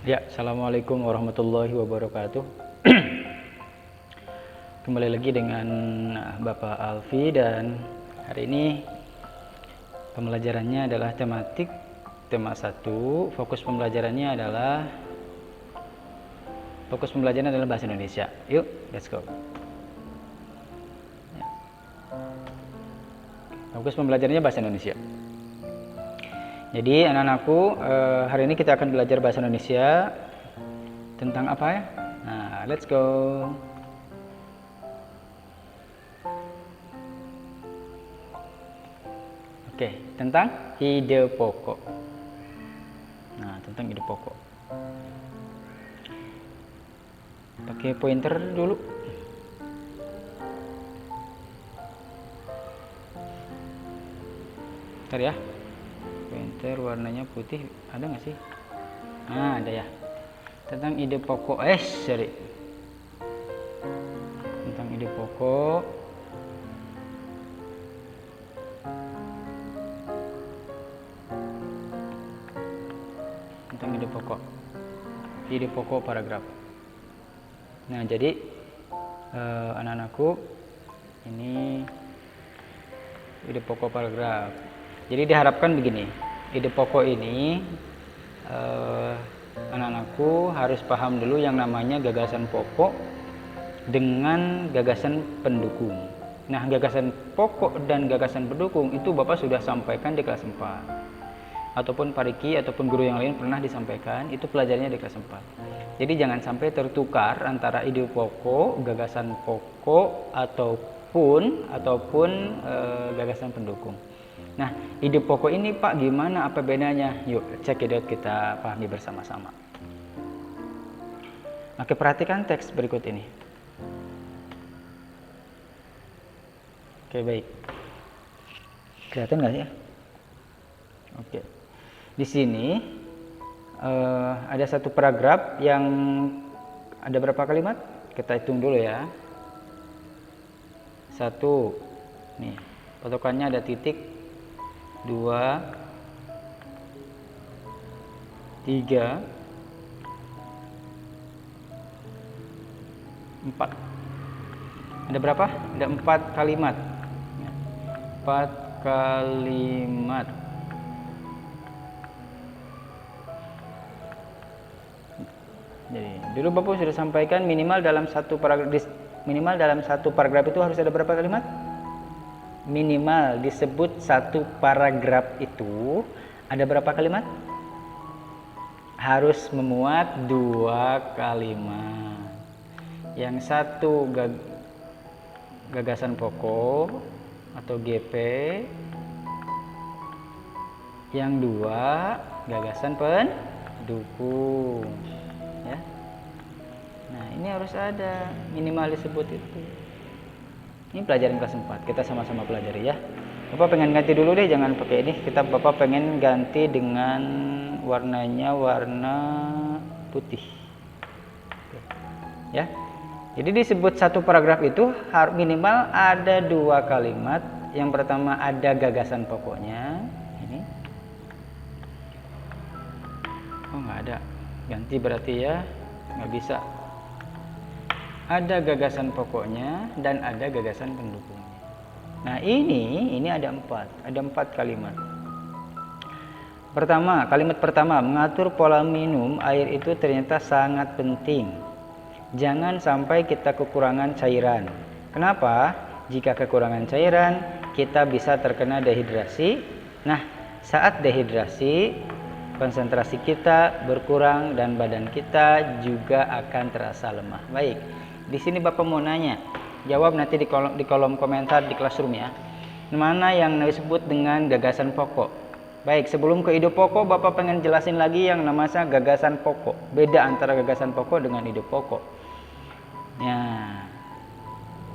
Ya, assalamualaikum warahmatullahi wabarakatuh. Kembali lagi dengan Bapak Alfi, dan hari ini pembelajarannya adalah tematik tema 1. Fokus pembelajarannya adalah bahasa Indonesia. Yuk, let's go. Ya. Fokus pembelajarannya bahasa Indonesia. Jadi anak-anakku, hari ini kita akan belajar bahasa Indonesia tentang apa ya? Nah, let's go. Oke, tentang ide pokok. Nah, tentang ide pokok. Pakai pointer dulu. Bentar ya. Pointer warnanya putih, ada nggak sih? Nah, ada ya. Tentang ide pokok, sorry. Tentang ide pokok. Tentang ide pokok. Ide pokok paragraf. Nah, jadi anak-anakku, ini ide pokok paragraf. Jadi diharapkan begini, ide pokok ini anak-anakku harus paham dulu yang namanya gagasan pokok dengan gagasan pendukung. Nah, gagasan pokok dan gagasan pendukung itu Bapak sudah sampaikan di kelas 4. Ataupun Pak Riki ataupun guru yang lain pernah disampaikan, itu pelajarannya di kelas 4. Jadi jangan sampai tertukar antara ide pokok, gagasan pokok ataupun gagasan pendukung. Nah, ide pokok ini Pak gimana, apa bedanya? Yuk cek ide kita pahami bersama-sama. Oke, perhatikan teks berikut ini. Oke, baik. Kelihatan nggak ya? Oke. Di sini ada satu paragraf yang ada berapa kalimat? Kita hitung dulu ya. 1. Nih, patokannya ada titik. 2, 3, 4. Ada berapa? Ada 4 kalimat. 4 kalimat. Jadi, dulu Bapak sudah sampaikan minimal dalam satu paragraf itu harus ada berapa kalimat? Minimal disebut satu paragraf itu ada berapa kalimat? Harus memuat 2 kalimat. Yang satu gagasan pokok atau GP, yang 2 gagasan pendukung ya. Nah, ini harus ada minimal disebut itu. Ini pelajaran kelas 4, kita sama-sama pelajari ya. Bapak pengen ganti dulu deh, jangan pakai ini. Bapak pengen ganti dengan warnanya warna putih. Oke. Ya. Jadi disebut satu paragraf itu minimal ada 2 kalimat. Yang pertama ada gagasan pokoknya. Ini. Oh, nggak ada. Ganti berarti ya, nggak bisa. Ada gagasan pokoknya dan ada gagasan pendukungnya. Nah, ini ada 4 kalimat. Kalimat pertama, mengatur pola minum air itu ternyata sangat penting. Jangan sampai kita kekurangan cairan. Kenapa? Jika kekurangan cairan, kita bisa terkena dehidrasi. Nah, saat dehidrasi, konsentrasi kita berkurang dan badan kita juga akan terasa lemah. Baik. Di sini Bapak mau nanya, jawab nanti di kolom komentar di classroom ya. Mana yang disebut dengan gagasan pokok? Baik, sebelum ke ide pokok, Bapak pengen jelasin lagi yang namanya gagasan pokok. Beda antara gagasan pokok dengan ide pokok. Nah,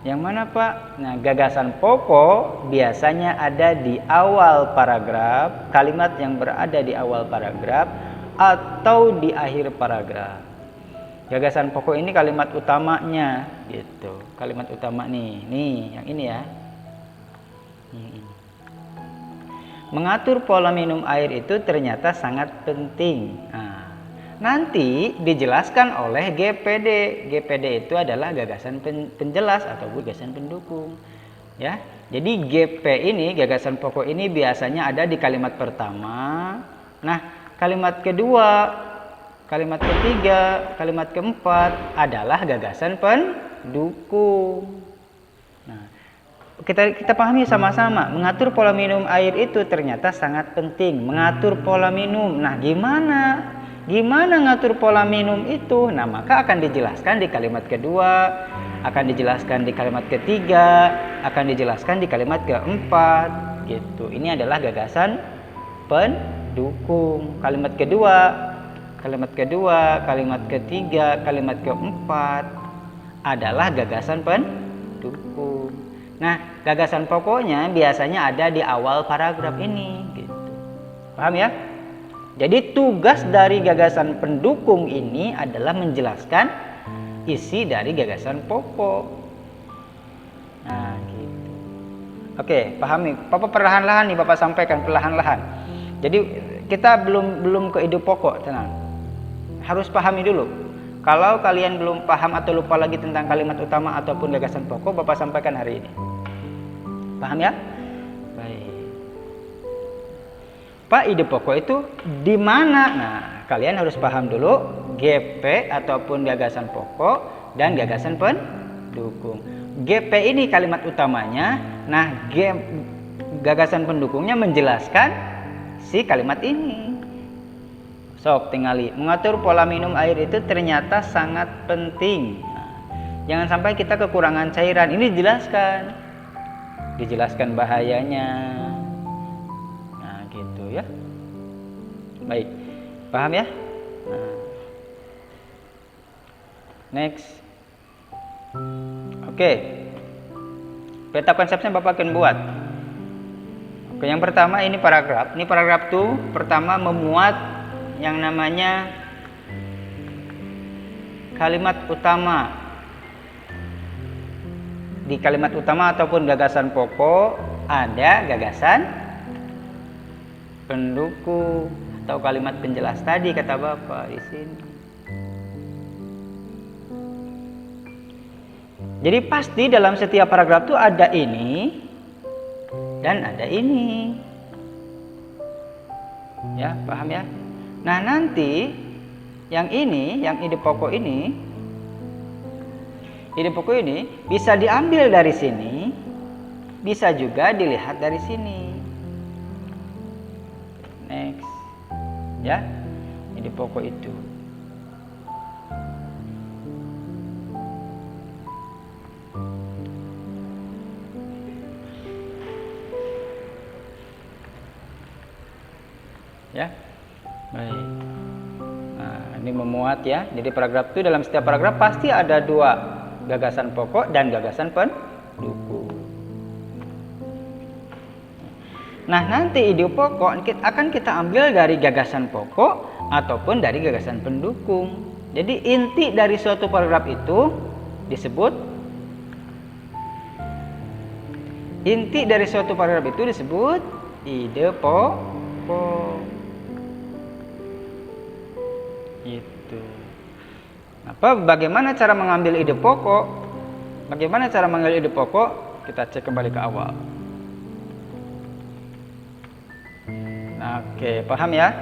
yang mana Pak? Nah, gagasan pokok biasanya ada di awal paragraf, kalimat yang berada di awal paragraf atau di akhir paragraf. Gagasan pokok ini kalimat utamanya gitu. Kalimat utama nih yang ini ya. Mengatur pola minum air itu ternyata sangat penting. Nah, nanti dijelaskan oleh GPD. GPD itu adalah gagasan penjelas atau gagasan pendukung. Ya, jadi GP ini, gagasan pokok ini biasanya ada di kalimat pertama. Nah, kalimat kedua, kalimat ketiga, kalimat keempat adalah gagasan pendukung. Nah, kita pahami sama-sama, mengatur pola minum air itu ternyata sangat penting. Mengatur pola minum. Nah, gimana ngatur pola minum itu? Nah, maka akan dijelaskan di kalimat kedua, akan dijelaskan di kalimat ketiga, akan dijelaskan di kalimat keempat, gitu. Ini adalah gagasan pendukung. Kalimat kedua, kalimat ketiga, kalimat keempat adalah gagasan pendukung. Nah, gagasan pokoknya biasanya ada di awal paragraf ini, gitu. Paham ya? Jadi tugas dari gagasan pendukung ini adalah menjelaskan isi dari gagasan pokok. Nah, gitu. Oke, pahami. Papa perlahan-lahan nih Bapak sampaikan perlahan-lahan. Jadi kita belum ke ide pokok, tenang. Harus pahami dulu. Kalau kalian belum paham atau lupa lagi tentang kalimat utama ataupun gagasan pokok, Bapak sampaikan hari ini. Paham ya? Baik. Pak, ide pokok itu di mana? Nah, kalian harus paham dulu GP ataupun gagasan pokok dan gagasan pendukung. GP ini kalimat utamanya. Nah, gagasan pendukungnya menjelaskan si kalimat ini. Sok tingali. Mengatur pola minum air itu ternyata sangat penting. Nah, jangan sampai kita kekurangan cairan. Ini dijelaskan bahayanya. Nah, gitu ya. Baik. Paham ya? Nah. Next. Oke. Peta konsepnya Bapak akan buat. Oke, yang pertama ini paragraf. Ini paragraf tuh pertama memuat yang namanya kalimat utama. Di kalimat utama ataupun gagasan pokok ada gagasan pendukung atau kalimat penjelas tadi kata Bapak di sini. Jadi pasti dalam setiap paragraf itu ada ini dan ada ini. Ya, paham ya? Nah, nanti yang ini, yang ide pokok ini bisa diambil dari sini, bisa juga dilihat dari sini. Next. Ya, ide pokok itu. Ya, baik. Nah, ini memuat ya. Jadi paragraf itu dalam setiap paragraf pasti ada dua, gagasan pokok dan gagasan pendukung. Nah, nanti ide pokok akan kita ambil dari gagasan pokok ataupun dari gagasan pendukung. Jadi inti dari suatu paragraf itu disebut ide pokok. Itu. Bagaimana cara mengambil ide pokok? Kita cek kembali ke awal. Oke, paham ya?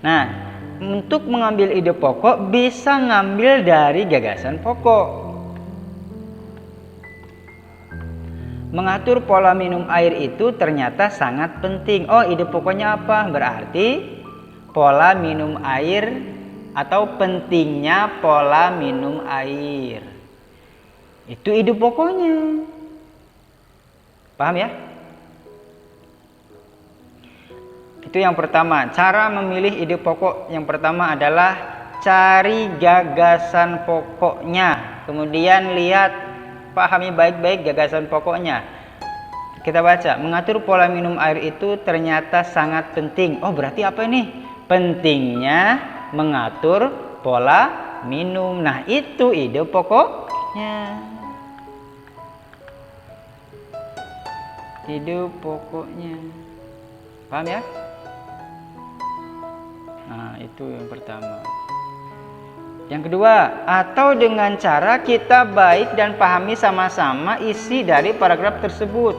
Nah, untuk mengambil ide pokok bisa ngambil dari gagasan pokok. Mengatur pola minum air itu ternyata sangat penting. Oh, ide pokoknya apa? Berarti pola minum air atau pentingnya pola minum air. Itu ide pokoknya. Paham ya? Itu yang pertama. Cara memilih ide pokok yang pertama adalah cari gagasan pokoknya. Kemudian lihat, pahami baik-baik gagasan pokoknya. Kita baca, mengatur pola minum air itu ternyata sangat penting. Oh, berarti apa ini? Pentingnya mengatur pola minum. Nah, itu ide pokoknya. Paham ya? Nah, itu yang pertama. Yang kedua, atau dengan cara kita baik dan pahami sama-sama isi dari paragraf tersebut.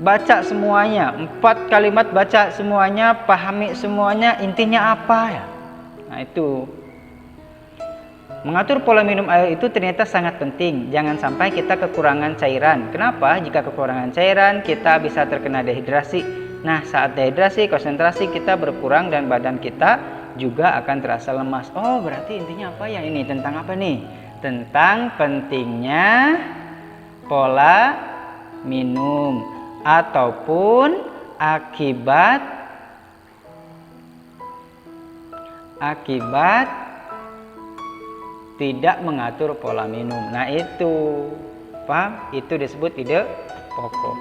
Baca semuanya, 4 kalimat baca semuanya, pahami semuanya, intinya apa ya? Nah, itu. Mengatur pola minum air itu ternyata sangat penting. Jangan sampai kita kekurangan cairan. Kenapa? Jika kekurangan cairan, kita bisa terkena dehidrasi. Nah, saat dehidrasi, konsentrasi kita berkurang dan badan kita juga akan terasa lemas. Oh, berarti intinya apa ya ini? Tentang apa nih? Tentang pentingnya pola minum ataupun akibat tidak mengatur pola minum. Nah, itu paham? Itu disebut ide pokok.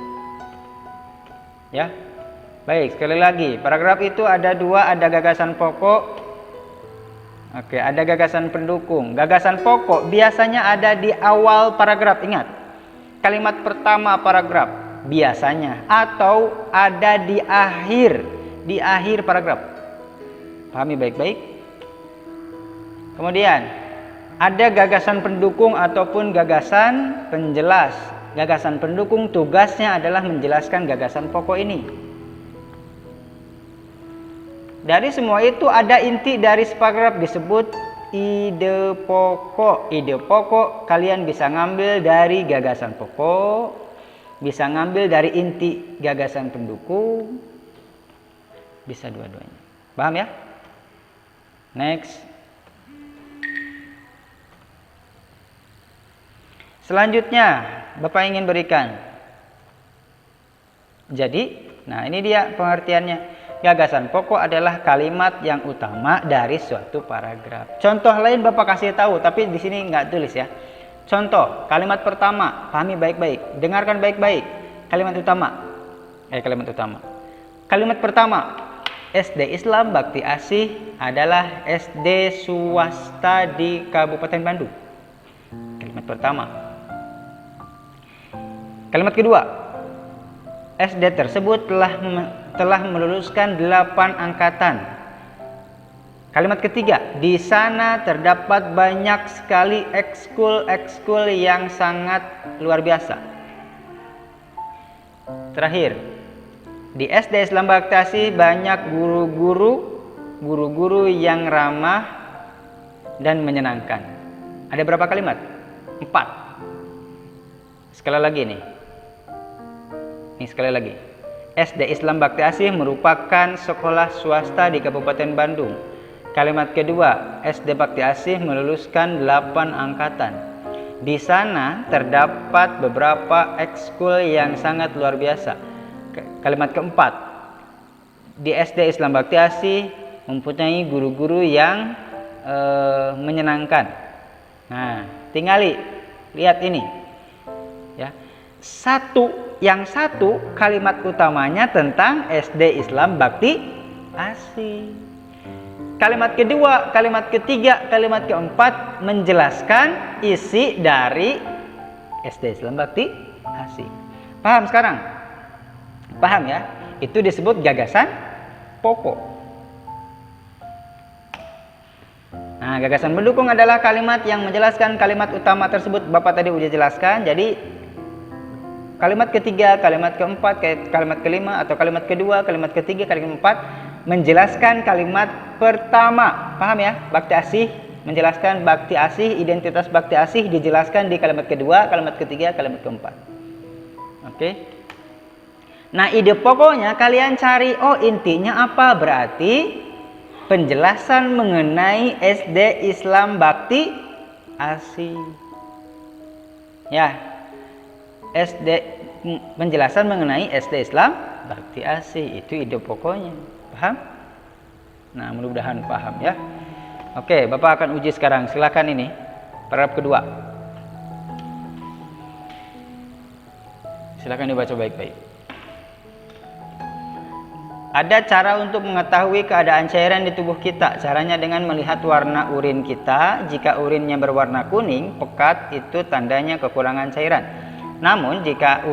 Ya. Baik, sekali lagi, paragraf itu ada 2, ada gagasan pokok. Oke, ada gagasan pendukung. Gagasan pokok biasanya ada di awal paragraf, ingat. Kalimat pertama paragraf biasanya, atau ada di akhir paragraf. Pahami baik-baik. Kemudian ada gagasan pendukung ataupun gagasan penjelas. Gagasan pendukung tugasnya adalah menjelaskan gagasan pokok ini. Dari semua itu ada inti dari paragraf disebut ide pokok. Ide pokok kalian bisa ngambil dari gagasan pokok, bisa ngambil dari inti gagasan pendukung, bisa dua-duanya. Paham ya? Next. Selanjutnya, Bapak ingin berikan. Jadi, nah ini dia pengertiannya. Gagasan pokok adalah kalimat yang utama dari suatu paragraf. Contoh lain Bapak kasih tahu, tapi di sini nggak tulis ya. Contoh, kalimat pertama, pahami baik-baik, dengarkan baik-baik. Kalimat utama. Kalimat pertama, SD Islam Bakti Asih adalah SD swasta di Kabupaten Bandung. Kalimat pertama. Kalimat kedua, SD tersebut telah meluluskan 8 angkatan. Kalimat ketiga, di sana terdapat banyak sekali ekskul yang sangat luar biasa. Terakhir, di SD Islam Bakti Asih banyak guru-guru yang ramah dan menyenangkan. Ada berapa kalimat? 4. Sekali lagi nih. Sekali lagi. SD Islam Bakti Asih merupakan sekolah swasta di Kabupaten Bandung. Kalimat kedua, SD Bakti Asih meluluskan 8 angkatan. Di sana terdapat beberapa ekskul yang sangat luar biasa. Kalimat keempat, di SD Islam Bakti Asih mempunyai guru-guru yang menyenangkan. Nah, tinggali lihat ini. Ya. Yang satu kalimat utamanya tentang SD Islam Bakti Asih. Kalimat kedua, kalimat ketiga, kalimat keempat menjelaskan isi dari SD Islam Bakti Asih. Paham sekarang? Paham ya? Itu disebut gagasan pokok. Nah, gagasan pendukung adalah kalimat yang menjelaskan kalimat utama tersebut. Bapak tadi udah jelaskan. Jadi kalimat ketiga, kalimat keempat, kalimat kelima, atau kalimat kedua, kalimat ketiga, kalimat keempat menjelaskan kalimat pertama. Paham ya? Bakti Asih, menjelaskan Bakti Asih, identitas Bakti Asih dijelaskan di kalimat kedua, kalimat ketiga, kalimat keempat. Oke. Nah, ide pokoknya kalian cari, oh intinya apa? Berarti penjelasan mengenai SD Islam Bakti Asih. Ya. Penjelasan mengenai SD Islam Bakti Asih, itu ide pokoknya. Paham? Nah, mudah-mudahan paham ya. Oke, Bapak akan uji sekarang. Silakan ini paragraf kedua. Silakan dibaca baik-baik. Ada cara untuk mengetahui keadaan cairan di tubuh kita. Caranya dengan melihat warna urin kita. Jika urinnya berwarna kuning, pekat, itu tandanya kekurangan cairan. Namun jika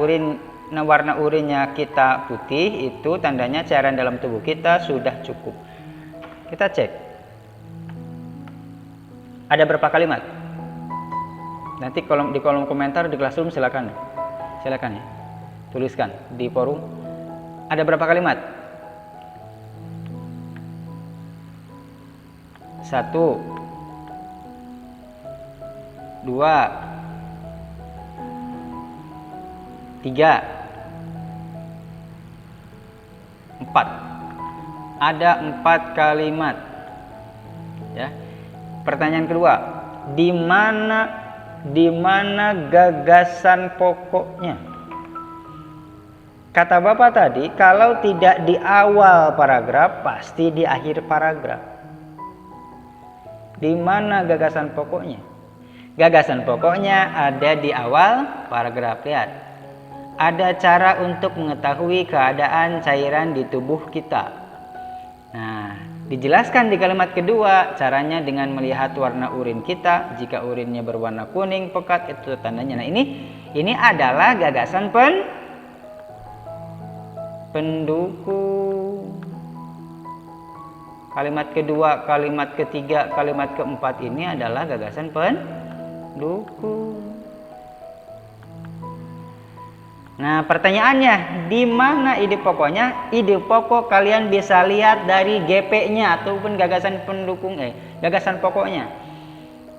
warna urinnya kita putih, itu tandanya cairan dalam tubuh kita sudah cukup. Kita cek. Ada berapa kalimat? Nanti di kolom komentar di Classroom silakan ya. Tuliskan di forum. Ada berapa kalimat? 1, 2, 3, 4. Ada 4 kalimat. Ya. Pertanyaan kedua, di mana gagasan pokoknya? Kata Bapak tadi, kalau tidak di awal paragraf, pasti di akhir paragraf. Di mana gagasan pokoknya? Gagasan pokoknya ada di awal paragraf. Lihat. Ada cara untuk mengetahui keadaan cairan di tubuh kita. Nah, dijelaskan di kalimat kedua, caranya dengan melihat warna urin kita. Jika urinnya berwarna kuning pekat, itu tandanya. Nah, ini adalah gagasan pendukung. Kalimat kedua, kalimat ketiga, kalimat keempat ini adalah gagasan pendukung. Nah, pertanyaannya, di mana ide pokoknya? Ide pokok kalian bisa lihat dari GP-nya ataupun gagasan gagasan pokoknya.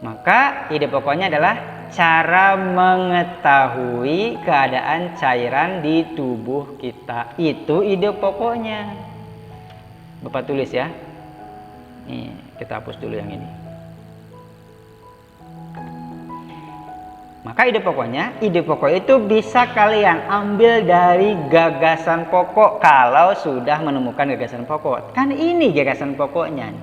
Maka ide pokoknya adalah cara mengetahui keadaan cairan di tubuh kita. Itu ide pokoknya. Bapak tulis ya. Nih, kita hapus dulu yang ini. Maka ide pokok itu bisa kalian ambil dari gagasan pokok kalau sudah menemukan gagasan pokok. Kan ini gagasan pokoknya.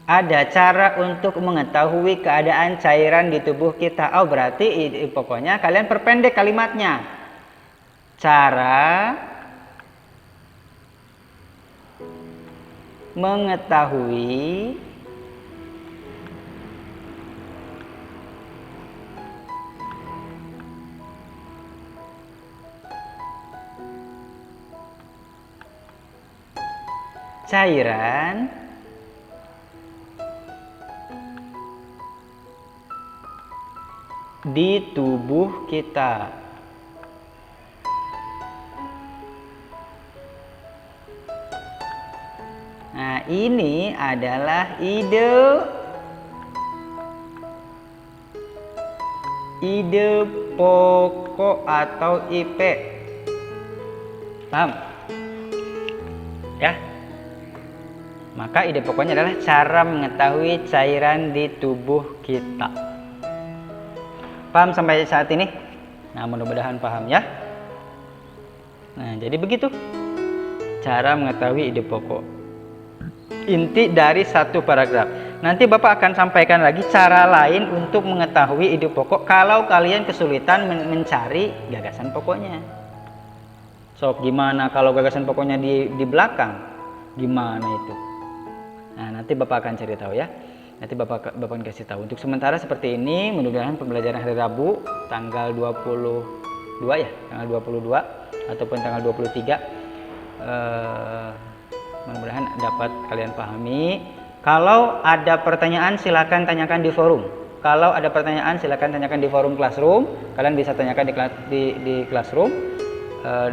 Ada cara untuk mengetahui keadaan cairan di tubuh kita. Oh, berarti ide pokoknya kalian perpendek kalimatnya. Cara mengetahui cairan di tubuh kita. Nah, ini adalah ide pokok atau IP. Paham? Ya. Maka ide pokoknya adalah cara mengetahui cairan di tubuh kita. Paham sampai saat ini? Nah, mudah-mudahan paham ya. Nah, jadi begitu cara mengetahui ide pokok. Inti dari satu paragraf. Nanti Bapak akan sampaikan lagi cara lain untuk mengetahui ide pokok kalau kalian kesulitan mencari gagasan pokoknya. So, gimana kalau gagasan pokoknya di belakang? Gimana itu? Nah, nanti Bapak akan cari tahu ya. Nanti Bapak kasih tahu. Untuk sementara seperti ini, mudah-mudahan pembelajaran hari Rabu tanggal 22 ya, tanggal 22 ataupun tanggal 23 mudah-mudahan dapat kalian pahami. Kalau ada pertanyaan silakan tanyakan di forum. Kalau ada pertanyaan silakan tanyakan di forum Classroom. Kalian bisa tanyakan di Classroom.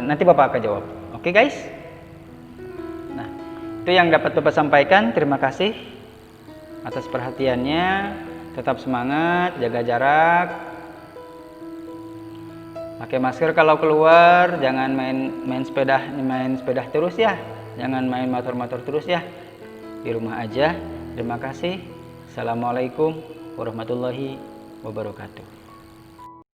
Nanti Bapak akan jawab. Oke guys. Nah, itu yang dapat Bapak sampaikan. Terima kasih atas perhatiannya. Tetap semangat, jaga jarak. Pakai masker kalau keluar. Jangan main sepeda terus ya. Jangan main motor-motor terus ya. Di rumah aja. Terima kasih. Assalamualaikum warahmatullahi wabarakatuh.